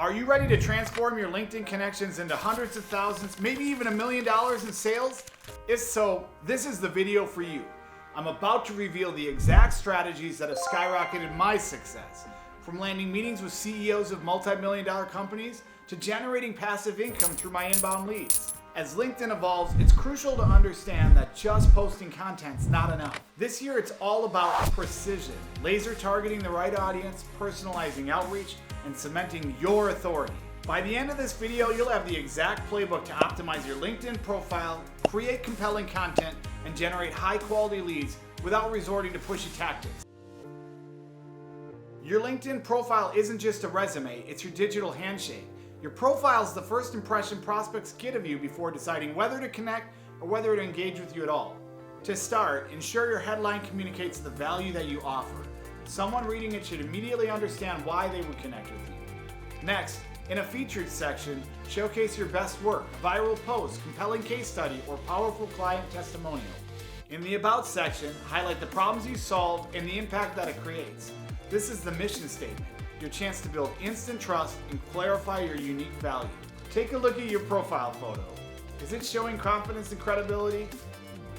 Are you ready to transform your LinkedIn connections into hundreds of thousands, maybe even $1 million in sales? If so, this is the video for you. I'm about to reveal the exact strategies that have skyrocketed my success, from landing meetings with CEOs of multi-million-dollar companies to generating passive income through my inbound leads. As LinkedIn evolves, it's crucial to understand that just posting content's not enough. This year, it's all about precision, laser targeting the right audience, personalizing outreach, and cementing your authority. By the end of this video, you'll have the exact playbook to optimize your LinkedIn profile, create compelling content, and generate high-quality leads without resorting to pushy tactics. Your LinkedIn profile isn't just a resume, it's your digital handshake. Your profile is the first impression prospects get of you before deciding whether to connect or whether to engage with you at all. To start, ensure your headline communicates the value that you offer. Someone reading it should immediately understand why they would connect with you. Next, in a featured section, showcase your best work, a viral post, compelling case study, or powerful client testimonial. In the About section, highlight the problems you solve and the impact that it creates. This is the mission statement, your chance to build instant trust and clarify your unique value. Take a look at your profile photo. Is it showing confidence and credibility?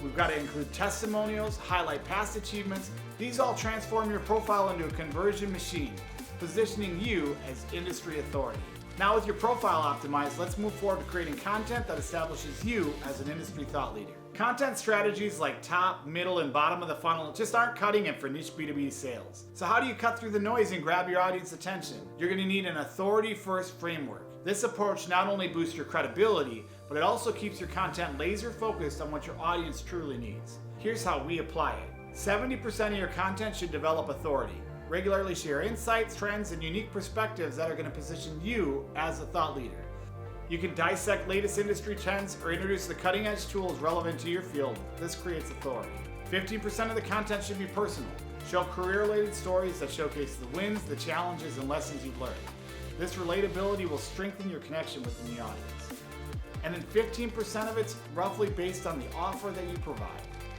We've got to include testimonials, highlight past achievements. These all transform your profile into a conversion machine, positioning you as industry authority. Now with your profile optimized, let's move forward to creating content that establishes you as an industry thought leader. Content strategies like top, middle, and bottom of the funnel just aren't cutting it for niche B2B sales. So how do you cut through the noise and grab your audience attention? You're going to need an authority-first framework. This approach not only boosts your credibility, but it also keeps your content laser-focused on what your audience truly needs. Here's how we apply it. 70% of your content should develop authority. Regularly share insights, trends, and unique perspectives that are going to position you as a thought leader. You can dissect latest industry trends or introduce the cutting-edge tools relevant to your field. This creates authority. 15% of the content should be personal. Show career-related stories that showcase the wins, the challenges, and lessons you've learned. This relatability will strengthen your connection within the audience. And then 15% of it's roughly based on the offer that you provide.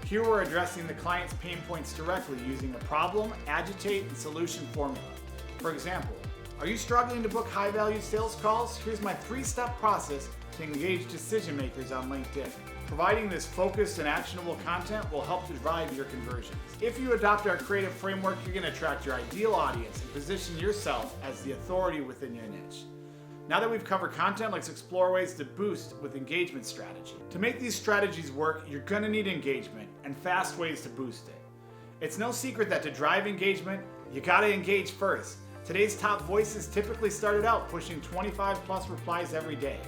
Here we're addressing the client's pain points directly using a problem, agitate, and solution formula. For example, are you struggling to book high-value sales calls? Here's my 3-step process to engage decision makers on LinkedIn. Providing this focused and actionable content will help to drive your conversions. If you adopt our creative framework, you're going to attract your ideal audience and position yourself as the authority within your niche. Now that we've covered content, let's explore ways to boost with engagement strategy. To make these strategies work, you're going to need engagement and fast ways to boost it. It's no secret that to drive engagement, you got to engage first. Today's top voices typically started out pushing 25+ replies every day.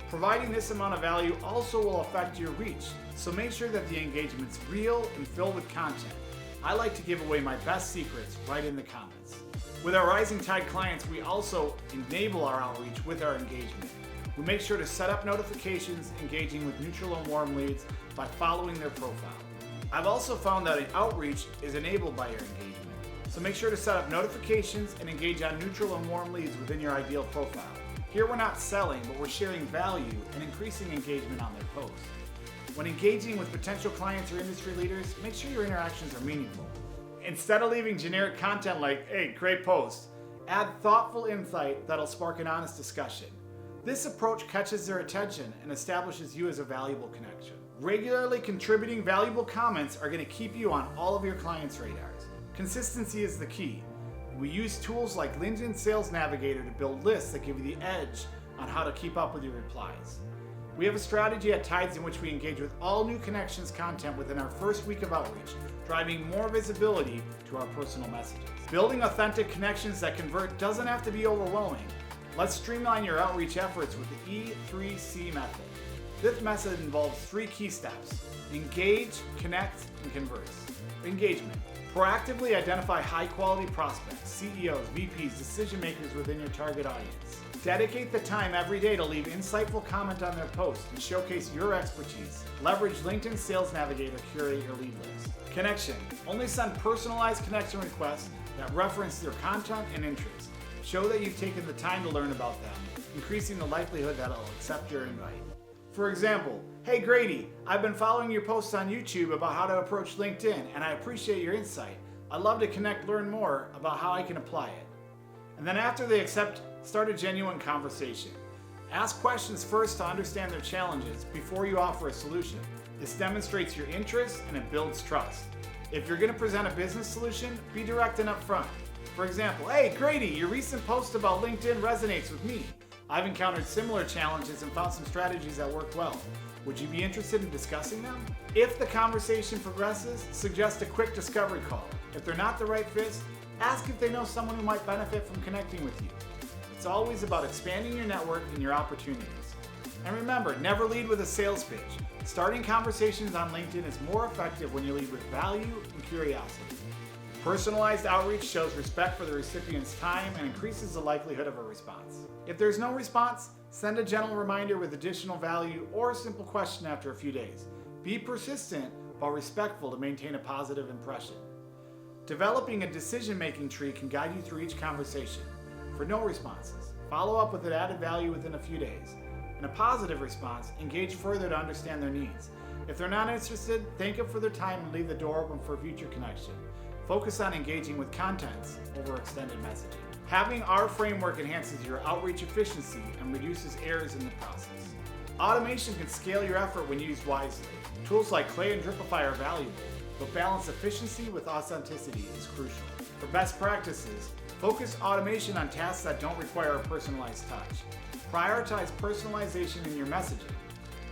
Providing this amount of value also will affect your reach, so make sure that the engagement's real and filled with content. I like to give away my best secrets right in the comments. With our Rising Tide clients, we also enable our outreach with our engagement. We make sure to set up notifications, engaging with neutral and warm leads by following their profile. I've also found that an outreach is enabled by your engagement. So make sure to set up notifications and engage on neutral and warm leads within your ideal profile. Here we're not selling, but we're sharing value and increasing engagement on their posts. When engaging with potential clients or industry leaders, make sure your interactions are meaningful. Instead of leaving generic content like, hey, great post, add thoughtful insight that'll spark an honest discussion. This approach catches their attention and establishes you as a valuable connection. Regularly contributing valuable comments are going to keep you on all of your clients' radars. Consistency is the key. We use tools like LinkedIn Sales Navigator to build lists that give you the edge on how to keep up with your replies. We have a strategy at Tides in which we engage with all new connections content within our first week of outreach, driving more visibility to our personal messages. Building authentic connections that convert doesn't have to be overwhelming. Let's streamline your outreach efforts with the E3C Method. This method involves 3 key steps: engage, connect, and converse. Engagement. Proactively identify high-quality prospects, CEOs, VPs, decision makers within your target audience. Dedicate the time every day to leave insightful comment on their post and showcase your expertise. Leverage LinkedIn Sales Navigator to curate your lead list. Connection. Only send personalized connection requests that reference their content and interests. Show that you've taken the time to learn about them, increasing the likelihood that they'll accept your invite. For example, hey Grady, I've been following your posts on YouTube about how to approach LinkedIn, and I appreciate your insight. I'd love to connect, learn more about how I can apply it. And then after they accept Start a genuine conversation. Ask questions first to understand their challenges before you offer a solution. This demonstrates your interest and it builds trust. If you're going to present a business solution, be direct and upfront. For example, hey Grady, your recent post about LinkedIn resonates with me. I've encountered similar challenges and found some strategies that work well. Would you be interested in discussing them? If the conversation progresses, suggest a quick discovery call. If they're not the right fit, ask if they know someone who might benefit from connecting with you. It's always about expanding your network and your opportunities. And remember, never lead with a sales pitch. Starting conversations on LinkedIn is more effective when you lead with value and curiosity. Personalized outreach shows respect for the recipient's time and increases the likelihood of a response. If there's no response, send a gentle reminder with additional value or a simple question after a few days. Be persistent but respectful to maintain a positive impression. Developing a decision-making tree can guide you through each conversation. For no responses, follow up with an added value within a few days. In a positive response, engage further to understand their needs. If they're not interested, thank them for their time and leave the door open for future connection. Focus on engaging with contents over extended messaging. Having our framework enhances your outreach efficiency and reduces errors in the process. Automation can scale your effort when used wisely. Tools like Clay and Dripify are valuable, but balance efficiency with authenticity is crucial. For best practices, focus automation on tasks that don't require a personalized touch. Prioritize personalization in your messaging.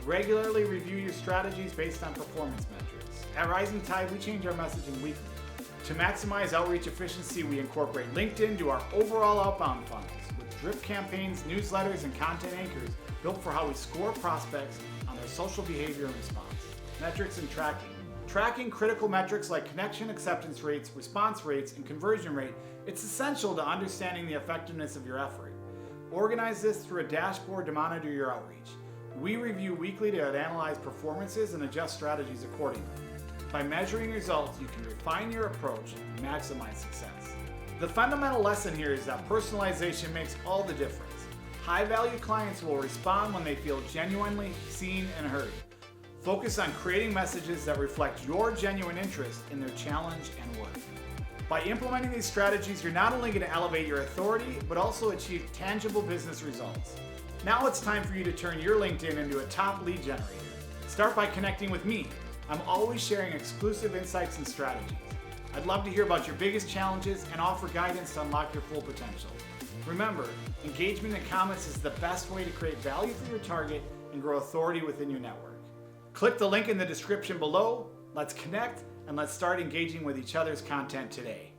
Regularly review your strategies based on performance metrics. At Rising Tide, we change our messaging weekly. To maximize outreach efficiency, we incorporate LinkedIn into our overall outbound funnels with drip campaigns, newsletters, and content anchors built for how we score prospects on their social behavior and response. Metrics and tracking. Tracking critical metrics like connection acceptance rates, response rates, and conversion rate, it's essential to understanding the effectiveness of your effort. Organize this through a dashboard to monitor your outreach. We review weekly to analyze performances and adjust strategies accordingly. By measuring results, you can refine your approach and maximize success. The fundamental lesson here is that personalization makes all the difference. High-value clients will respond when they feel genuinely seen and heard. Focus on creating messages that reflect your genuine interest in their challenge and work. By implementing these strategies, you're not only going to elevate your authority, but also achieve tangible business results. Now it's time for you to turn your LinkedIn into a top lead generator. Start by connecting with me. I'm always sharing exclusive insights and strategies. I'd love to hear about your biggest challenges and offer guidance to unlock your full potential. Remember, engagement and comments is the best way to create value for your target and grow authority within your network. Click the link in the description below. Let's connect and let's start engaging with each other's content today.